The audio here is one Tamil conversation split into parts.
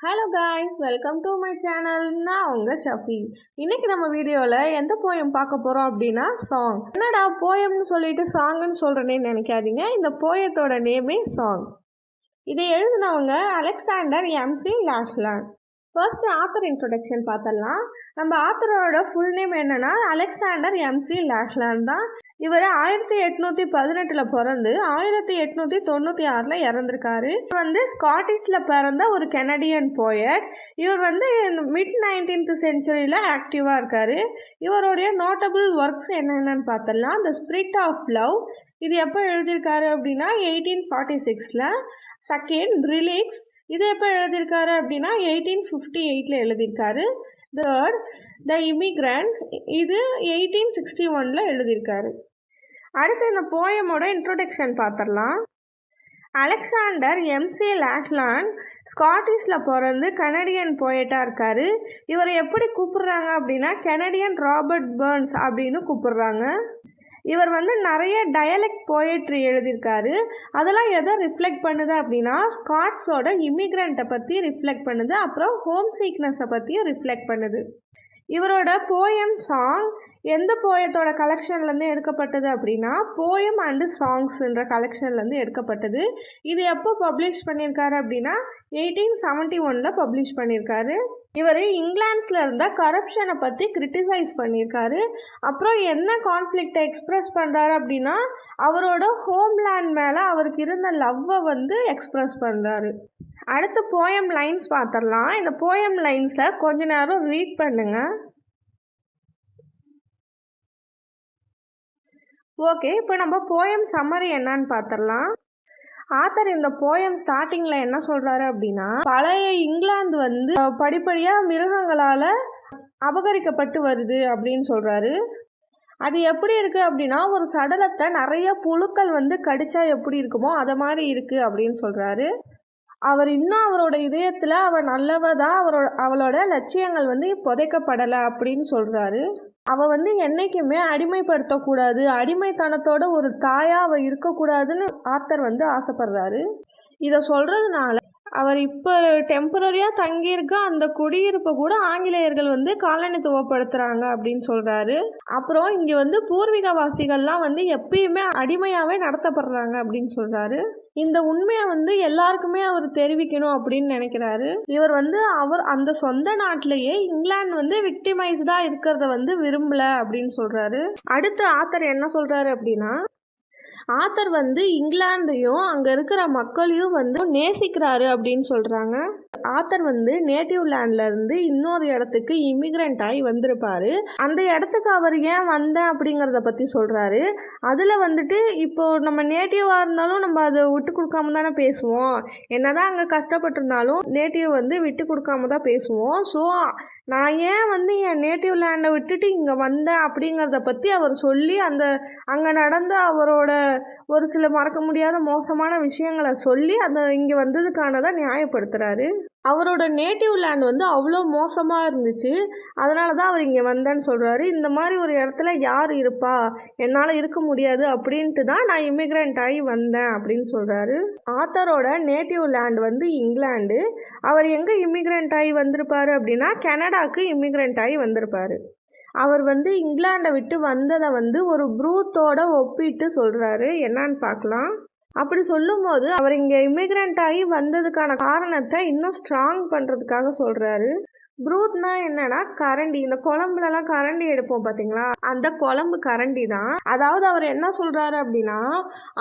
Hello guys, welcome to my channel. நான் உங்கள் ஷஃபி. இன்னைக்கு நம்ம வீடியோவில் எந்த போயம் பார்க்க போகிறோம் அப்படின்னா சாங். என்னடா போயம்னு சொல்லிட்டு சாங்குன்னு சொல்கிறேன்னு நினைக்காதீங்க. இந்த போயத்தோட நேமே சாங். இதை எழுதினவங்க Alexander McLachlan. First author introduction பார்த்தலாம். நம்ம ஆத்தரோட ஃபுல் நேம் என்னன்னா அலெக்சாண்டர் எம்சி லாஷ்லாண்ட் தான். இவர் 1818 பிறந்து 1896 இறந்துருக்காரு. ஸ்காட்டிஷ்ல பிறந்த ஒரு கெனடியன் போயட். இவர் மிட் 19th சென்ச்சுரியில் ஆக்டிவாக இருக்காரு. இவருடைய நோட்டபிள் ஒர்க்ஸ் என்னென்னு பார்த்தலாம். த ஸ்பிரிட் ஆஃப் லவ், இது எப்போ எழுதியிருக்காரு அப்படின்னா 1846. செகண்ட் ரிலிக்ஸ், இது எப்போ எழுதியிருக்காரு அப்படின்னா 1858 எழுதியிருக்காரு. தேர்ட் த இமிக்ரண்ட், இது 1861 எழுதியிருக்காரு. அடுத்து இந்த போயமோட இன்ட்ரோடக்ஷன் பார்த்துடலாம். அலெக்சாண்டர் எம்சி லாஷ்லாண்ட் ஸ்காட்டிஷில் பிறந்து கனடியன் போயட்டாக இருக்கார். இவரை எப்படி கூப்பிடுறாங்க அப்படின்னா கெனடியன் ராபர்ட் பர்ன்ஸ் அப்படின்னு கூப்பிடுறாங்க. இவர் நிறைய டயலெக்ட் போயட்ரி எழுதியிருக்காரு. அதெல்லாம் எதை ரிஃப்ளெக்ட் பண்ணுது அப்படின்னா ஸ்காட்ஸோட இமிக்ரெண்ட்டை பற்றி ரிஃப்ளெக்ட் பண்ணுது, அப்புறம் ஹோம் சீக்னஸை பற்றியும் ரிஃப்ளெக்ட் பண்ணுது. இவரோட போயம் சாங் எந்த போயத்தோட கலெக்ஷன்லேருந்து எடுக்கப்பட்டது அப்படின்னா போயம் அண்டு சாங்ஸ்ன்ற கலெக்ஷன்லேருந்து எடுக்கப்பட்டது. இது எப்போ பப்ளிஷ் பண்ணியிருக்காரு அப்படின்னா 1871 பப்ளிஷ் பண்ணியிருக்காரு. இவர் இங்கிலாண்ட்ஸில் இருந்த கரப்ஷனை பற்றி கிரிட்டிசைஸ் பண்ணியிருக்காரு. அப்புறம் என்ன கான்ஃப்ளிக்டை எக்ஸ்ப்ரெஸ் பண்ணுறாரு அப்படின்னா அவரோட ஹோம்லேண்ட் மேலே அவருக்கு இருந்த லவ்வை எக்ஸ்ப்ரெஸ் பண்ணுறாரு. அடுத்து போயம் லைன்ஸ் பார்த்துடலாம். இந்த போயம் லைன்ஸை கொஞ்ச நேரம் ரீட் பண்ணுங்க. ஓகே, இப்போ நம்ம போயம் சம்மரி என்னன்னு பார்த்துடலாம். ஆத்தர் இந்த போயம் ஸ்டார்டிங்கில் என்ன சொல்கிறாரு அப்படின்னா பழைய இங்கிலாந்து படிப்படியாக மிருகங்களால் அபகரிக்கப்பட்டு வருது அப்படின்னு சொல்கிறாரு. அது எப்படி இருக்குது அப்படின்னா ஒரு சடலத்தை நிறைய புழுக்கள் கடிச்சா எப்படி இருக்குமோ அதை மாதிரி இருக்குது அப்படின்னு சொல்கிறாரு. அவர் இன்னும் அவரோட இதயத்தில் அவள் நல்லவ தான், அவளோட லட்சியங்கள் புதைக்கப்படலை அப்படின்னு சொல்கிறாரு. அவள் என்றைக்குமே அடிமைப்படுத்தக்கூடாது, அடிமைத்தனத்தோட ஒரு தாயாக அவள் இருக்கக்கூடாதுன்னு ஆத்தர் ஆசைப்படுறாரு. இதை சொல்கிறதுனால அவர் இப்போ டெம்பரரியாக தங்கியிருக்க அந்த குடியிருப்பை கூட ஆங்கிலேயர்கள் காலனித்துவப்படுத்துகிறாங்க அப்படின்னு சொல்கிறாரு. அப்புறம் இங்கே பூர்வீகவாசிகள்லாம் எப்பயுமே அடிமையாகவே நடத்தப்படுறாங்க அப்படின்னு சொல்கிறாரு. இந்த உண்மையை எல்லாருக்குமே அவர் தெரிவிக்கணும் அப்படின்னு நினைக்கிறாரு. இவர் அவர் அந்த சொந்த நாட்டிலேயே இங்கிலாந்து விக்டிமைஸ்டாக இருக்கிறத விரும்பல அப்படின்னு சொல்கிறாரு. அடுத்து ஆத்தர் என்ன சொல்கிறாரு அப்படின்னா ஆத்தர் இங்கிலாந்தையும் அங்கே இருக்கிற மக்களையும் நேசிக்கிறாரு அப்படின்னு சொல்கிறாங்க. ஆத்தர் நேட்டிவ் லேண்ட்லேருந்து இன்னொரு இடத்துக்கு இமிக்ரெண்ட் ஆகி வந்திருப்பாரு. அந்த இடத்துக்கு அவர் ஏன் வந்தேன் அப்படிங்கிறத பற்றி சொல்கிறாரு. அதில் இப்போது நம்ம நேட்டிவாக இருந்தாலும் நம்ம அதை விட்டு கொடுக்காம தானே பேசுவோம். என்னதான் அங்கே கஷ்டப்பட்டிருந்தாலும் நேட்டிவ் விட்டு கொடுக்காம தான் பேசுவோம். ஸோ நான் ஏன் என் நேட்டிவ் லேண்டை விட்டுட்டு இங்கே வந்தேன் அப்படிங்கிறத பற்றி அவர் சொல்லி அங்கே நடந்த அவரோட ஒரு சில மறக்க முடியாத மோசமான விஷயங்களை சொல்லி அதை இங்கே வந்ததுக்கானதை நியாயப்படுத்துகிறாரு. அவரோட நேட்டிவ் லேண்ட் அவ்வளோ மோசமாக இருந்துச்சு, அதனால தான் அவர் இங்கே வந்தேன்னு சொல்கிறாரு. இந்த மாதிரி ஒரு இடத்துல யார் இருப்பா, என்னால் இருக்க முடியாது அப்படின்ட்டு தான் நான் இமிக்ரெண்ட் ஆகி வந்தேன் அப்படின்னு சொல்கிறாரு. ஆத்தரோட நேட்டிவ் லேண்ட் இங்கிலாந்து. அவர் எங்கே இமிக்ரெண்ட் ஆகி வந்திருப்பாரு அப்படின்னா கனடாவுக்கு இமிக்ரெண்ட் ஆகி வந்திருப்பாரு. அவர் இங்கிலாண்டை விட்டு வந்ததை ஒரு ப்ரூத்தோட ஒப்பிட்டு சொல்கிறாரு. என்னான்னு பார்க்கலாம். அப்படி சொல்லும்போது அவர் இங்கே இமிக்ரெண்ட் ஆகி வந்ததுக்கான காரணத்தை இன்னும் ஸ்ட்ராங் பண்ணுறதுக்காக சொல்கிறாரு. ப்ரூத்னா என்னன்னா கரண்டி, இந்த குழம்புலலாம் கரண்டி எடுப்போம் பார்த்தீங்களா, அந்த குழம்பு கரண்டி தான். அதாவது அவர் என்ன சொல்கிறாரு அப்படின்னா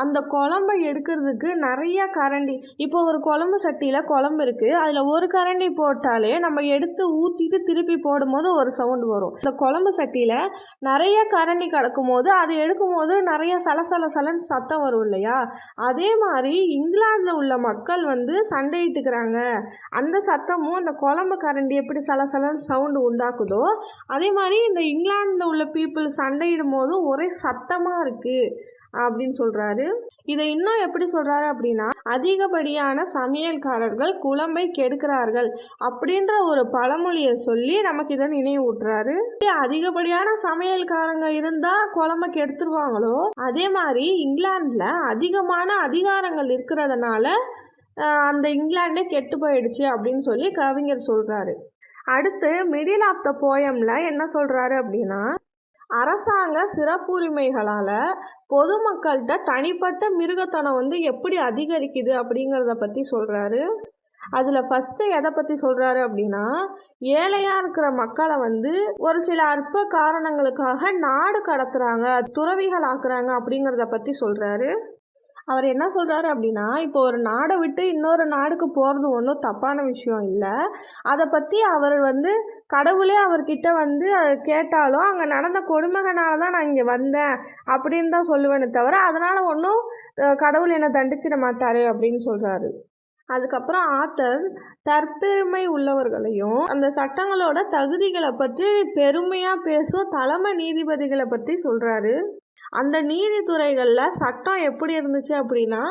அந்த குழம்பை எடுக்கிறதுக்கு நிறைய கரண்டி, இப்போ ஒரு குழம்பு சட்டியில் குழம்பு இருக்குது, அதில் ஒரு கரண்டி போட்டாலே நம்ம எடுத்து ஊற்றிட்டு திருப்பி போடும்போது ஒரு சவுண்டு வரும். இந்த குழம்பு சட்டியில் நிறைய கரண்டி கிடக்கும் போது அது எடுக்கும் போது நிறைய சலசலன்னு சத்தம் வரும் இல்லையா. அதே மாதிரி இங்கிலாந்தில் உள்ள மக்கள் சண்டையிட்டுக்கிறாங்க, அந்த சத்தமும் அந்த குழம்பு கரண்டி எப்படி சலசலன்னு சவுண்டு உண்டாக்குதோ அதே மாதிரி இந்த இங்கிலாந்தில் உள்ள பீப்புள் சண்டையிடும் போது ஒரே சத்தமாக இருக்குது அப்படின்னு சொல்கிறாரு. இதை இன்னும் எப்படி சொல்கிறாரு அப்படின்னா அதிகப்படியான சமையல்காரர்கள் குழம்பை கெடுக்கிறார்கள் அப்படின்ற ஒரு பழமொழியை சொல்லி நமக்கு இதை நினைவூட்டுறாரு. அதிகப்படியான சமையல்காரங்க இருந்தால் குழம்பை கெடுத்துருவாங்களோ அதே மாதிரி இங்கிலாந்தில் அதிகமான அதிகாரங்கள் இருக்கிறதுனால அந்த இங்கிலாண்டே கெட்டு போயிடுச்சு அப்படின்னு சொல்லி கவிஞர் சொல்கிறாரு. அடுத்து மிடில் ஆஃப் த போயமில் என்ன சொல்கிறாரு அப்படின்னா, அரசாங்க சிறப்புரிமைகளால் பொதுமக்கள்கிட்ட தனிப்பட்ட மிருகத்தனம் எப்படி அதிகரிக்குது அப்படிங்கிறத பற்றி சொல்கிறாரு. அதில் ஃபஸ்ட்டு எதை பற்றி சொல்கிறாரு அப்படின்னா, ஏழையாக இருக்கிற மக்களை ஒரு சில அற்ப காரணங்களுக்காக நாடு கடத்துகிறாங்க, துறவிகள் ஆக்குறாங்க அப்படிங்கிறத பற்றி சொல்கிறாரு. அவர் என்ன சொல்கிறாரு அப்படின்னா, இப்போ ஒரு நாடை விட்டு இன்னொரு நாடுக்கு போகிறது ஒன்றும் தப்பான விஷயம் இல்லை. அதை பற்றி அவர் கடவுளே அவர்கிட்ட அதை கேட்டாலும் அங்கே நடந்த கொடுமைகளால் தான் நான் இங்கே வந்தேன் அப்படின்னு தான் சொல்லுவேனே தவிர, அதனால் ஒன்றும் கடவுள் என்னை தண்டிச்சிட மாட்டார் அப்படின்னு சொல்கிறாரு. அதுக்கப்புறம் ஆத்தர் தற்பெருமை உள்ளவர்களையும் அந்த சட்டங்களோட தகுதிகளை பற்றி பெருமையாக பேசும் தலைமை நீதிபதிகளை பற்றி சொல்கிறாரு. அந்த நீதித்துறைகளில் சட்டம் எப்படி இருந்துச்சு அப்படின்னா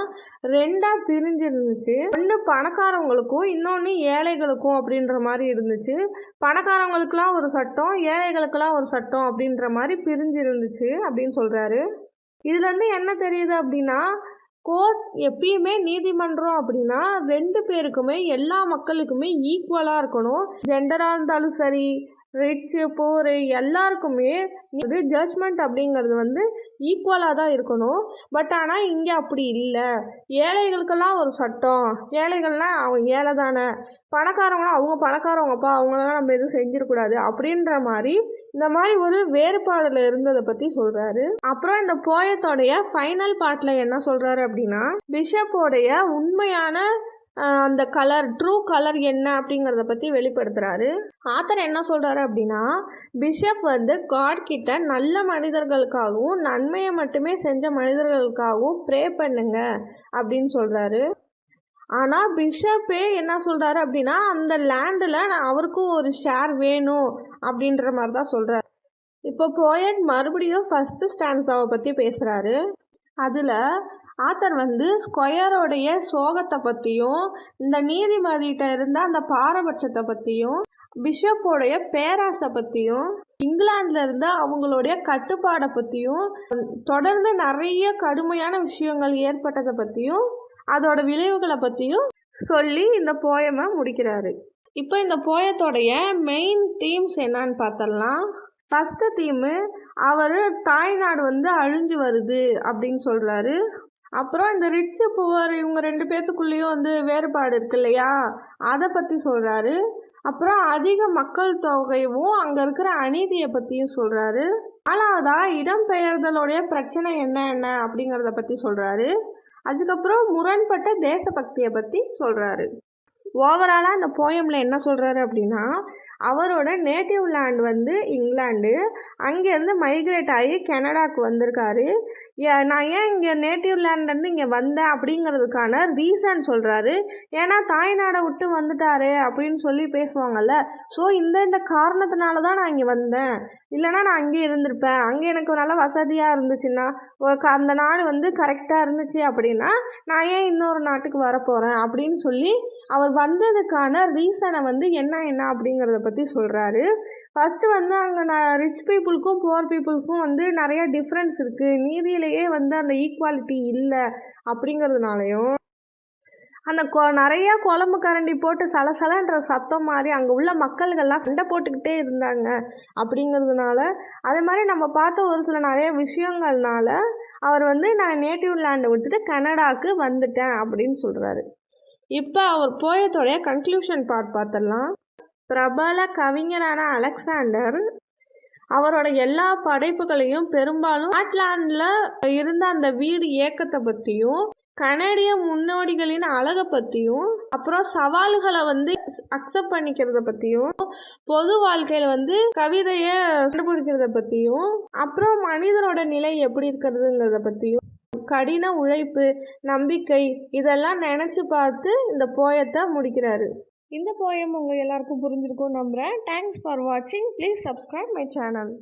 2ஆக பிரிஞ்சிருந்துச்சு. ஒன்று பணக்காரவங்களுக்கும் இன்னொன்று ஏழைகளுக்கும் அப்படின்ற மாதிரி இருந்துச்சு. பணக்காரவங்களுக்கெல்லாம் ஒரு சட்டம், ஏழைகளுக்கெல்லாம் ஒரு சட்டம் அப்படின்ற மாதிரி பிரிஞ்சிருந்துச்சு அப்படின்னு சொல்கிறாரு. இதுலேருந்து என்ன தெரியுது அப்படின்னா, கோர்ட் எப்பயுமே நீதிமன்றம் அப்படின்னா 2 பேருக்குமே எல்லா மக்களுக்குமே ஈக்குவலாக இருக்கணும். ஜெண்டராக இருந்தாலும் சரி, ரிச்சு புவர் எல்லாருக்குமே ஜட்ஜ்மெண்ட் அப்படிங்கிறது ஈக்குவலாக தான் இருக்கணும். பட் ஆனால் இங்கே அப்படி இல்லை. ஏழைகளுக்கெல்லாம் ஒரு சட்டம், ஏழைகள்லாம் அவங்க ஏழை தானே, பணக்காரவங்களாம் அவங்க பணக்காரவங்கப்பா, அவங்களெல்லாம் நம்ம எதுவும் செஞ்சிடக்கூடாது அப்படின்ற மாதிரி இந்த மாதிரி ஒரு வேறுபாடில் இருந்ததை பற்றி சொல்கிறாரு. அப்புறம் இந்த போயத்தோடைய ஃபைனல் பார்ட்டில் என்ன சொல்கிறாரு அப்படின்னா, பிஷப்போடைய உண்மையான அந்த கலர், ட்ரூ கலர் என்ன அப்படிங்கிறத பற்றி வெளிப்படுத்துகிறாரு. ஆத்தர் என்ன சொல்கிறாரு அப்படின்னா, பிஷப் காட் கிட்ட நல்ல மனிதர்களுக்காகவும் நன்மையை மட்டுமே செஞ்ச மனிதர்களுக்காகவும் ப்ரே பண்ணுங்க அப்படின்னு சொல்கிறாரு. ஆனால் பிஷப்பே என்ன சொல்கிறாரு அப்படின்னா, அந்த லேண்டில் அவருக்கும் ஒரு ஷேர் வேணும் அப்படின்ற மாதிரி தான் சொல்கிறார். இப்போ போயட் மறுபடியும் ஃபஸ்ட்டு ஸ்டான்ஸாவை பற்றி பேசுகிறாரு. அதில் ஆத்தர் ஸ்கொயரோடைய சோகத்தை பற்றியும் இந்த நீதிபதிகிட்ட இருந்த அந்த பாரபட்சத்தை பற்றியும் பிஷப்போடைய பேராசை பற்றியும் இங்கிலாந்துல இருந்த அவங்களுடைய கட்டுப்பாடை பற்றியும் தொடர்ந்து நிறைய கடுமையான விஷயங்கள் ஏற்பட்டதை பற்றியும் அதோட விளைவுகளை பற்றியும் சொல்லி இந்த போயமை முடிக்கிறாரு. இப்போ இந்த போயத்தோடைய மெயின் தீம்ஸ் என்னன்னு பார்த்தரலாம். ஃபஸ்ட்டு தீமு, அவர் தாய்நாடு அழிஞ்சு வருது அப்படின்னு சொல்கிறாரு. அப்புறம் இந்த ரிச்சு புவர் இவங்க 2 பேர்த்துக்குள்ளேயும் வேறுபாடு இருக்கு இல்லையா, அதை பற்றி சொல்கிறாரு. அப்புறம் அதிக மக்கள் தொகையும் அங்கே இருக்கிற அநீதியை பற்றியும் சொல்கிறாரு. 4வதா இடம்பெயர்தலோடைய பிரச்சனை என்ன அப்படிங்கிறத பற்றி சொல்கிறாரு. அதுக்கப்புறம் முரண்பட்ட தேசபக்தியை பற்றி சொல்கிறாரு. ஓவராலாக இந்த போயமில் என்ன சொல்கிறாரு அப்படின்னா, அவரோட நேட்டிவ் லேண்ட் இங்கிலாந்து, அங்கேருந்து மைக்ரேட் ஆகி கனடாவுக்கு வந்திருக்காரு. நான் ஏன் இங்கே நேட்டிவ் லேண்ட்லேருந்து இங்கே வந்தேன் அப்படிங்கிறதுக்கான ரீசன் சொல்கிறாரு. ஏன்னா தாய்நாடை விட்டு வந்துட்டாரு அப்படின்னு சொல்லி பேசுவாங்கள்ல, ஸோ இந்த காரணத்தினால தான் நான் இங்கே வந்தேன், இல்லைனா நான் அங்கே இருந்திருப்பேன், அங்கே எனக்கு நல்லா வசதியாக இருந்துச்சுன்னா, அந்த நாடு கரெக்டாக இருந்துச்சு அப்படின்னா நான் ஏன் இன்னொரு நாட்டுக்கு வரப்போகிறேன் அப்படின்னு சொல்லி அவர் வந்ததுக்கான ரீசனை என்ன அப்படிங்கிறத பற்றி சொல்கிறாரு. ஃபஸ்ட்டு அங்கே ரிச் பீப்புளுக்கும் புவர் பீப்புளுக்கும் நிறையா டிஃப்ரென்ஸ் இருக்குது, நீதியிலேயே அந்த ஈக்குவாலிட்டி இல்லை அப்படிங்கிறதுனாலையும் அந்த நிறையா குழம்பு கரண்டி போட்டு சலசலன்ற சத்தம் மாதிரி அங்கே உள்ள மக்கள்கள்லாம் சண்டை போட்டுக்கிட்டே இருந்தாங்க அப்படிங்கிறதுனால, அது மாதிரி நம்ம பார்த்த ஒரு சில நிறைய விஷயங்கள்னால அவர் நான் நேட்டிவ் லேண்டை விட்டுட்டு கனடாவுக்கு வந்துட்டேன் அப்படின்னு சொல்கிறாரு. இப்போ அவர் போயத்தோடைய கன்க்ளூஷன் பார்த்துடலாம். பிரபல கவிஞரான அலெக்சாண்டர் அவரோட எல்லா படைப்புகளையும் பெரும்பாலும் ஸ்காட்லாண்டில் இருந்த அந்த வீடு இயக்கத்தை பற்றியும், கனடிய முன்னோடிகளின் அழகை பற்றியும், அப்புறம் சவால்களை அக்செப்ட் பண்ணிக்கிறத பற்றியும், பொது வாழ்க்கையில் கவிதையை கண்டுபிடிக்கிறத பற்றியும், அப்புறம் மனிதனோட நிலை எப்படி இருக்கிறதுங்கிறத பற்றியும், கடின உழைப்பு, நம்பிக்கை இதெல்லாம் நினச்சி பார்த்து இந்த போயத்தை முடிக்கிறாரு. இந்த போயம் உங்கள் எல்லாருக்கும் புரிஞ்சிருக்கும்னு நம்புகிறேன். தேங்க்ஸ் ஃபார் வாட்சிங். Please subscribe my channel.